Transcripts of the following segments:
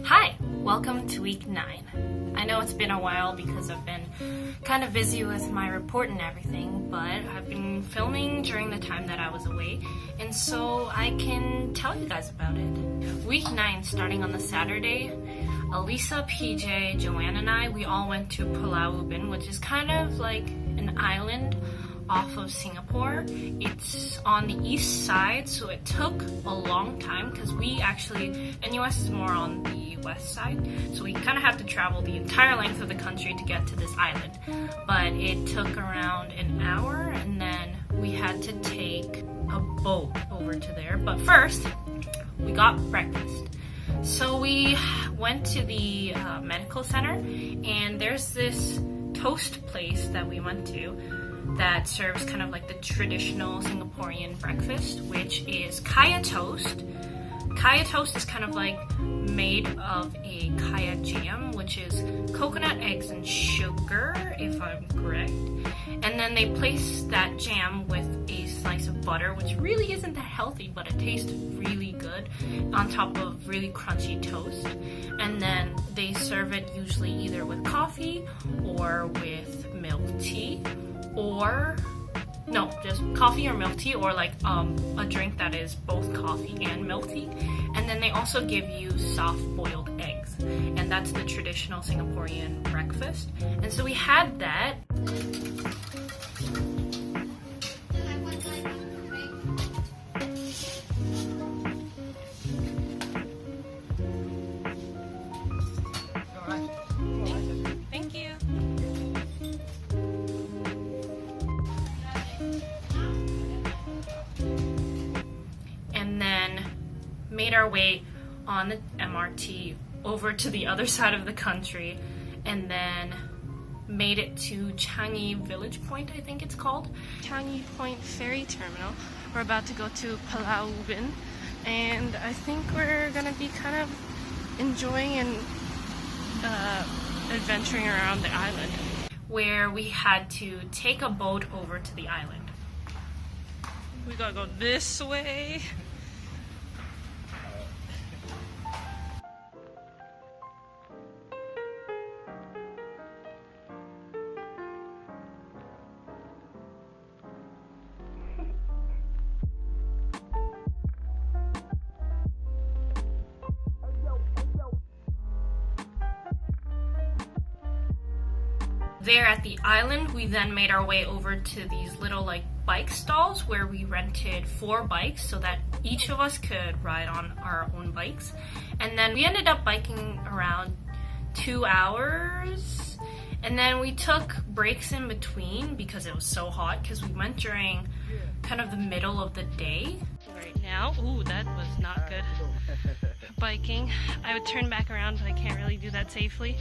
Hi, welcome to week 9. I know it's been a while because I've been kind of busy with my report and everything, but I've been filming during the time that I was away, and so I can tell you guys about it. Week 9, starting on the Saturday, Elisa, PJ, Joanne, and I, we all went to Pulau Ubin, which is kind of like an island off of Singapore. It's on the east side, so it took a long time because we actually, NUS is more on the west side, so we kind of had to travel the entire length of the country to get to this island. But it took around an hour, and then we had to take a boat over to there. But first, we got breakfast. So we went to the medical center, and there's this toast place that we went to that serves kind of like the traditional Singaporean breakfast, which is kaya toast. Kaya toast is kind of like made of a kaya jam, which is coconut, eggs, and sugar, if I'm correct. And then they place that jam with a slice of butter, which really isn't that healthy, but it tastes really good, on top of really crunchy toast. And then they serve it usually either with coffee or with milk tea, or no, just coffee or milk tea, or like a drink that is both coffee and milk tea. And then they also give you soft boiled eggs, and that's the traditional Singaporean breakfast. And so we had that. Thank you. And then made our way on the MRT over to the other side of the country, and then made it to Changi Village Point, I think it's called. Changi Point Ferry Terminal. We're about to go to Pulau Ubin, and I think we're gonna be kind of enjoying and adventuring around the island, where we had to take a boat over to the island. We gotta go this way. There at the island, we then made our way over to these little like bike stalls where we rented 4 bikes so that each of us could ride on our own bikes. And then we ended up biking around 2 hours, and then we took breaks in between because it was so hot, because we went during kind of the middle of the day. Right now, ooh, that was not good biking. I would turn back around, but I can't really do that safely.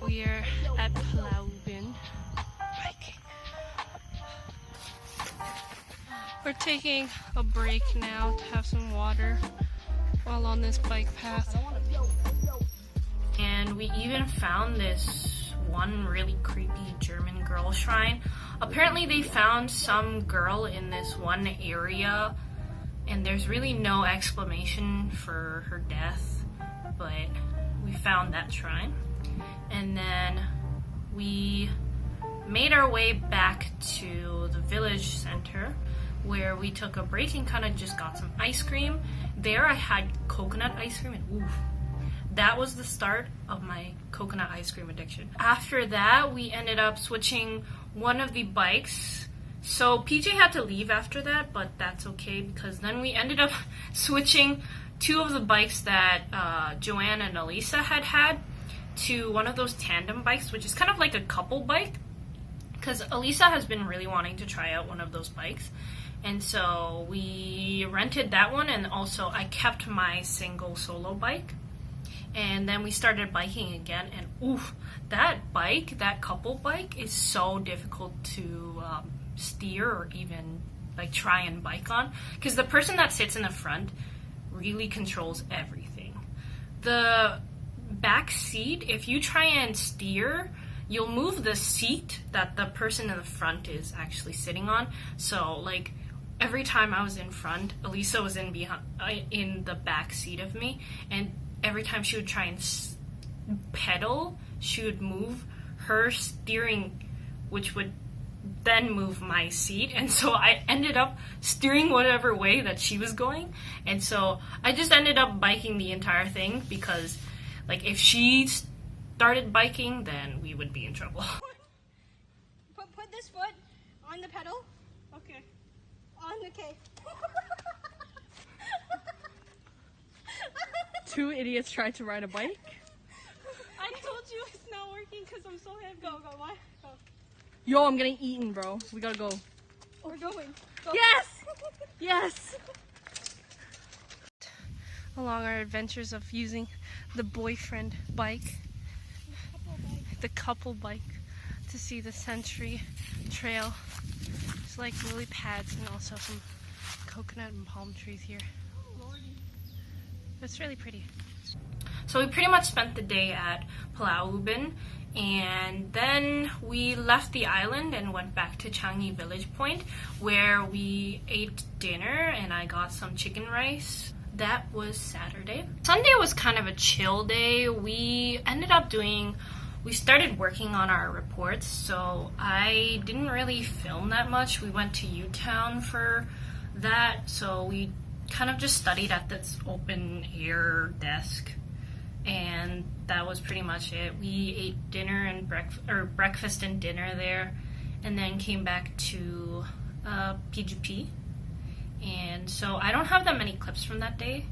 We are at Pulau Ubin biking. We're taking a break now to have some water while on this bike path. And we even found this one really creepy German girl shrine. Apparently they found some girl in this one area, and there's really no explanation for her death, but we found that shrine. And then we made our way back to the village center, where we took a break and kind of just got some ice cream. There I had coconut ice cream, and ooh, that was the start of my coconut ice cream addiction. After that, we ended up switching one of the bikes. So PJ had to leave after that, but that's okay, because then we ended up switching 2 of the bikes that Joanne and Elisa had to one of those tandem bikes, which is kind of like a couple bike, because Elisa has been really wanting to try out one of those bikes. And so we rented that one, and also I kept my single solo bike. And then we started biking again, and oof, that bike, that couple bike, is so difficult to steer or even like try and bike on, because the person that sits in the front really controls everything. The back seat, if you try and steer, you'll move the seat that the person in the front is actually sitting on. So like every time I was in front, Elisa was in the back seat of me, and every time she would try and pedal, she would move her steering, which would then move my seat, and so I ended up steering whatever way that she was going, and so I just ended up biking the entire thing, because like if she started biking, then we would be in trouble. Put this foot on the pedal. Okay. Okay. Two idiots tried to ride a bike. I told you it's not working because I'm so heavy. Go, why? Go. Yo, I'm getting eaten, bro. We gotta go. We're going. Go. Yes! Yes! Along our adventures of using the boyfriend bike, the couple bike, to see the Century Trail. There's like lily pads and also some coconut and palm trees here. It's really pretty. So we pretty much spent the day at Pulau Ubin, and then we left the island and went back to Changi Village Point, where we ate dinner and I got some chicken rice. That was Saturday. Sunday was kind of a chill day. We started working on our reports, so I didn't really film that much. We went to U-Town for that, so we kind of just studied at this open air desk, and that was pretty much it. We ate dinner and breakfast and dinner there, and then came back to PGP. And so I don't have that many clips from that day,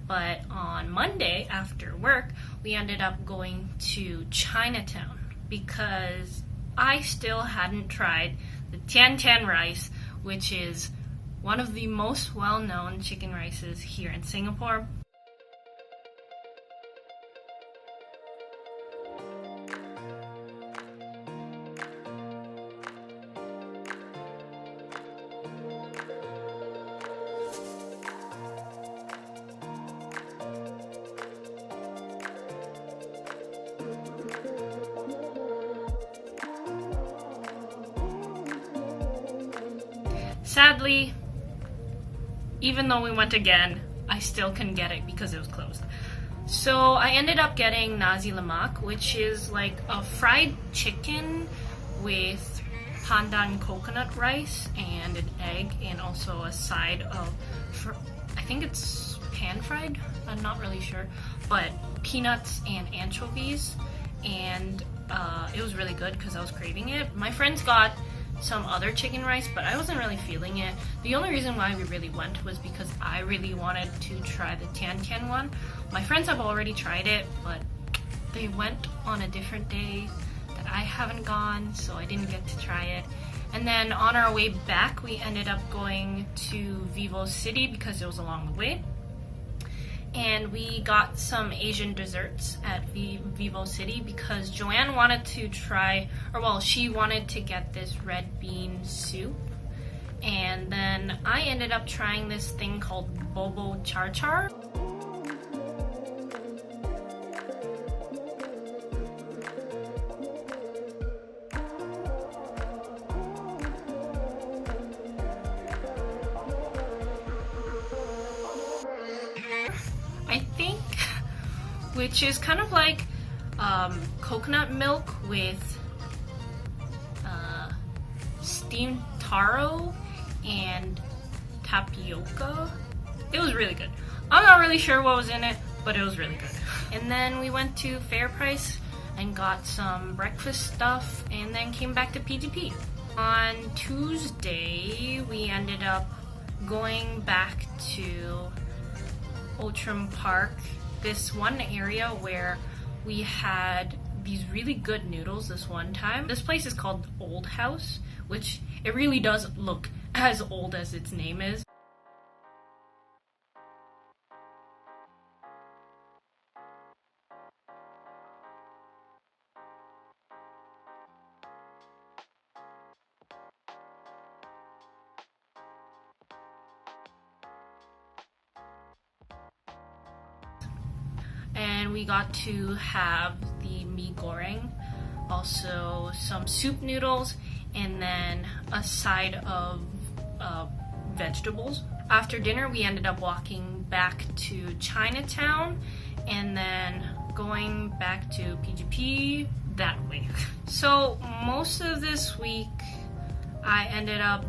but on Monday after work, we ended up going to Chinatown because I still hadn't tried the Tian Tian rice, which is one of the most well-known chicken rices here in Singapore. Sadly, even though we went again, I still couldn't get it because it was closed. So I ended up getting nasi lemak, which is like a fried chicken with pandan coconut rice and an egg, and also a side of, I think it's pan-fried, I'm not really sure, but peanuts and anchovies, and it was really good because I was craving it. My friends got some other chicken rice, but I wasn't really feeling it. The only reason why we really went was because I really wanted to try the Tian Tian one. My friends have already tried it, but they went on a different day that I haven't gone, so I didn't get to try it. And then on our way back, we ended up going to Vivocity because it was along the way. And we got some Asian desserts at Vivocity because Joanne wanted to try, she wanted to get this red bean soup. And then I ended up trying this thing called Bobo Char Char. I think, which is kind of like coconut milk with steamed taro and tapioca. It was really good. I'm not really sure what was in it, but it was really good. And then we went to Fair Price and got some breakfast stuff, and then came back to PGP. On Tuesday, we ended up going back to Outram Park, this one area where we had these really good noodles this one time. This place is called Old House, which it really does look as old as its name is. And we got to have the mee goreng, also some soup noodles, and then a side of vegetables. After dinner, we ended up walking back to Chinatown and then going back to PGP that way. So most of this week, I ended up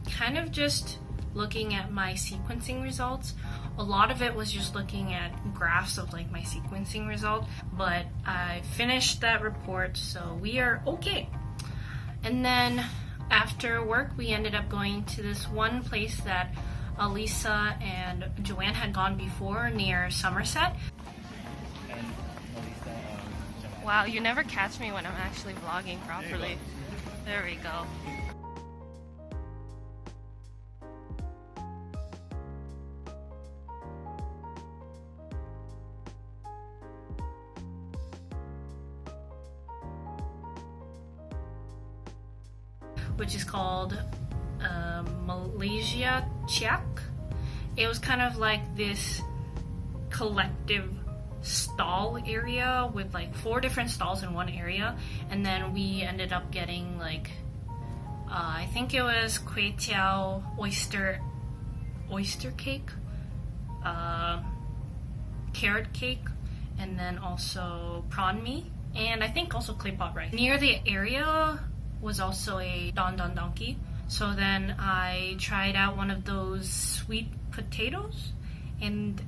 kind of just looking at my sequencing results. A lot of it was just looking at graphs of like my sequencing results, but I finished that report, so we are okay. And then after work, we ended up going to this one place that Alisa and Joanne had gone before near Somerset. Wow, you never catch me when I'm actually vlogging properly. There we go. Which is called Malaysia Chiak. It was kind of like this collective stall area with like 4 different stalls in one area, and then we ended up getting like I think it was kway teow oyster cake, carrot cake, and then also prawn mee, and I think also clay pot rice. Near the area was also a don don donkey. So then I tried out one of those sweet potatoes, and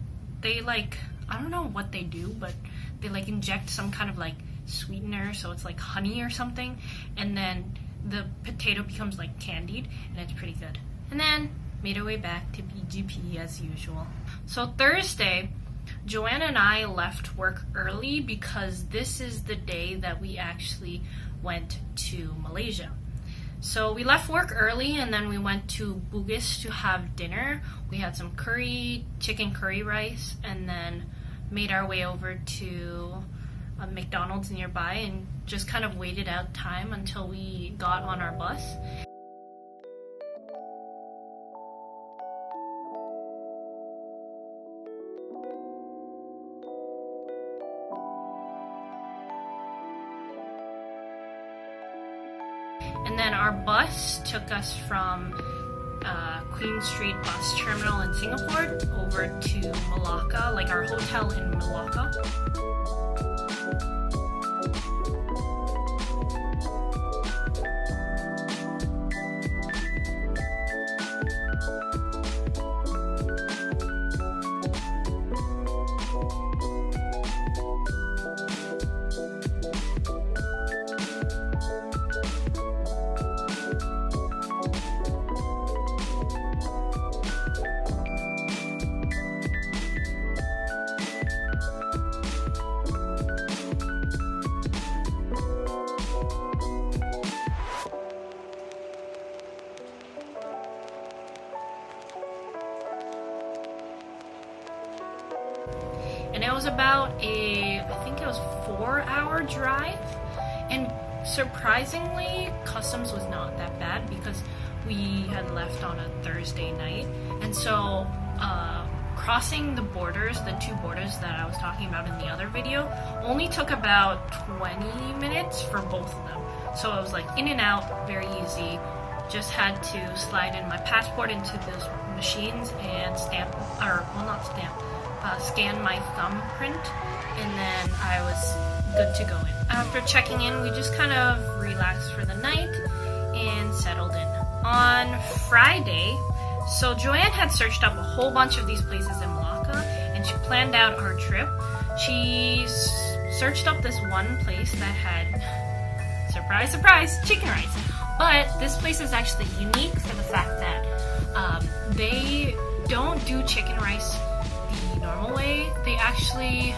they like, I don't know what they do, but they like inject some kind of like sweetener, so it's like honey or something, and then the potato becomes like candied, and it's pretty good. And then made our way back to PGP as usual. So Thursday, Joanna and I left work early because this is the day that we actually went to Malaysia. So we left work early and then we went to Bugis to have dinner. We had some curry, chicken curry rice, and then made our way over to a McDonald's nearby and just kind of waited out time until we got on our bus. And then our bus took us from Queen Street bus terminal in Singapore over to Melaka, like our hotel in Melaka. And it was about I think it was 4-hour drive. And surprisingly, customs was not that bad because we had left on a Thursday night. And so crossing the borders, the 2 borders that I was talking about in the other video, only took about 20 minutes for both of them. So it was like in and out, very easy. Just had to slide in my passport into those machines and stamp, or well, not stamp, scan my thumbprint, and then I was good to go in. After checking in, we just kind of relaxed for the night and settled in. On Friday, so Joanne had searched up a whole bunch of these places in Melaka, and she planned out our trip. She searched up this one place that had, surprise, surprise, chicken rice. But this place is actually unique for the fact that they don't do chicken rice the normal way. They actually,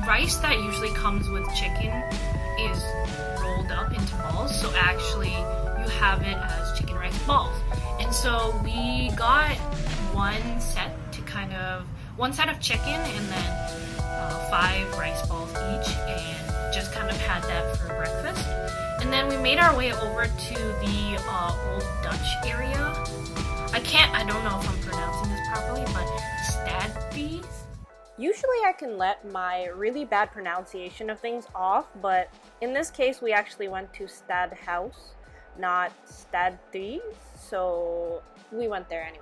rice that usually comes with chicken is rolled up into balls, so actually you have it as chicken rice balls. And so we got one set of chicken and then 5 rice balls each, and just kind of had that for breakfast. And then we made our way over to the Old Dutch area. I don't know if I'm pronouncing this properly, but Stadhuys? Usually I can let my really bad pronunciation of things off, but in this case we actually went to Stadhuys, not Stadhuys, so we went there anyways.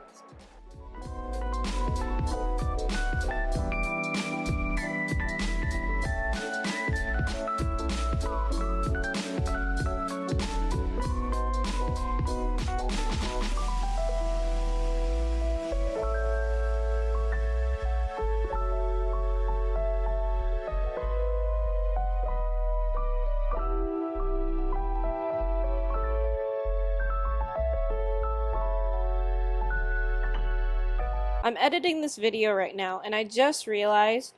I'm editing this video right now, and I just realized,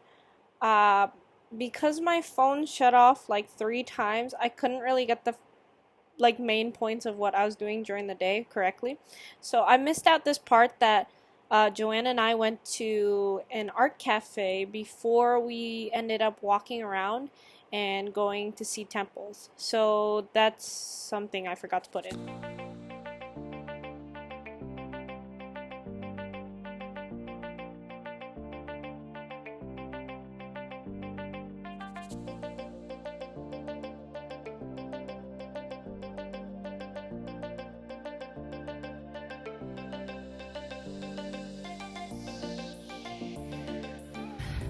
because my phone shut off like 3 times, I couldn't really get the main points of what I was doing during the day correctly. So I missed out this part that Joanna and I went to an art cafe before we ended up walking around and going to see temples. So that's something I forgot to put in.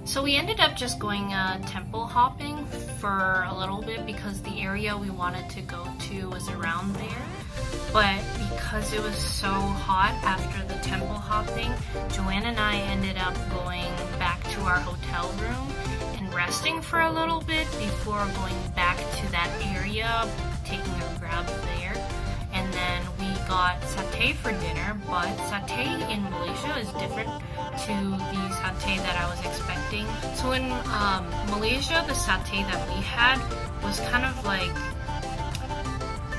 So we ended up just going temple hopping for a little bit because the area we wanted to go to was around there. But because it was so hot after the temple hopping, Joanna and I ended up going back to our hotel room and resting for a little bit before going back to that area, taking a grab there. And then we got satay for dinner, but satay in Malaysia is different to the satay that I was expecting. So in Malaysia, the satay that we had was kind of like,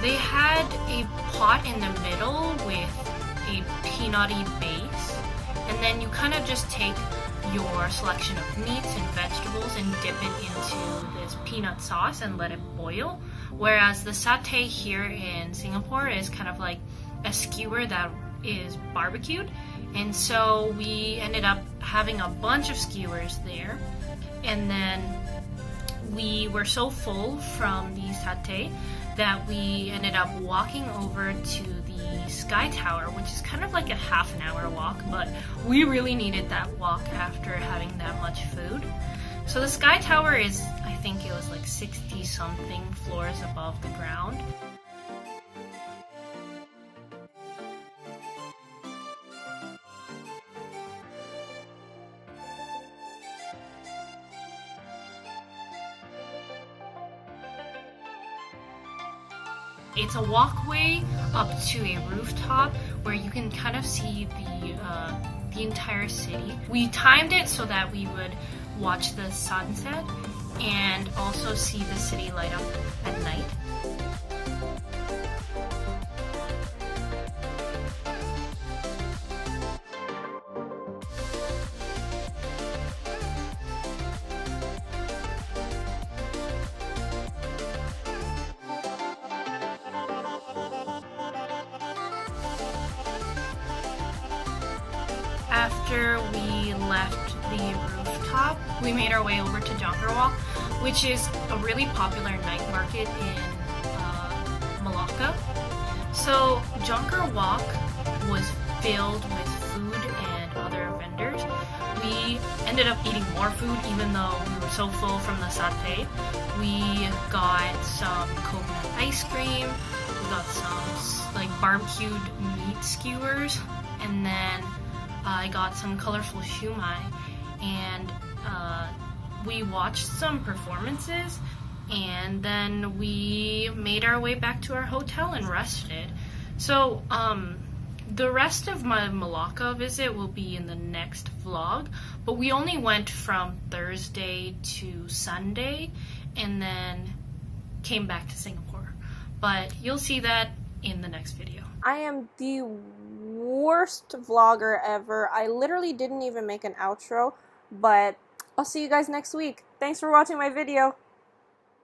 they had a pot in the middle with a peanutty base, and then you kind of just take your selection of meats and vegetables and dip it into this peanut sauce and let it boil. Whereas the satay here in Singapore is kind of like a skewer that is barbecued. And so we ended up having a bunch of skewers there. And then we were so full from the satay that we ended up walking over to the Sky Tower, which is kind of like a half an hour walk, but we really needed that walk after having that much food. So the Sky Tower is, I think it was like 60 something floors above the ground. It's a walkway up to a rooftop where you can kind of see the entire city. We timed it so that we would watch the sunset and also see the city light up at night. After we left the rooftop, we made our way over to Jonker Walk, which is a really popular night market in Melaka. So Jonker Walk was filled with food and other vendors. We ended up eating more food even though we were so full from the satay. We got some coconut ice cream, we got some like barbecued meat skewers, and then I got some colorful shumai, and we watched some performances, and then we made our way back to our hotel and rested. So the rest of my Melaka visit will be in the next vlog, but we only went from Thursday to Sunday and then came back to Singapore. But you'll see that in the next video. I am the worst vlogger ever. I literally didn't even make an outro, but I'll see you guys next week. Thanks for watching my video.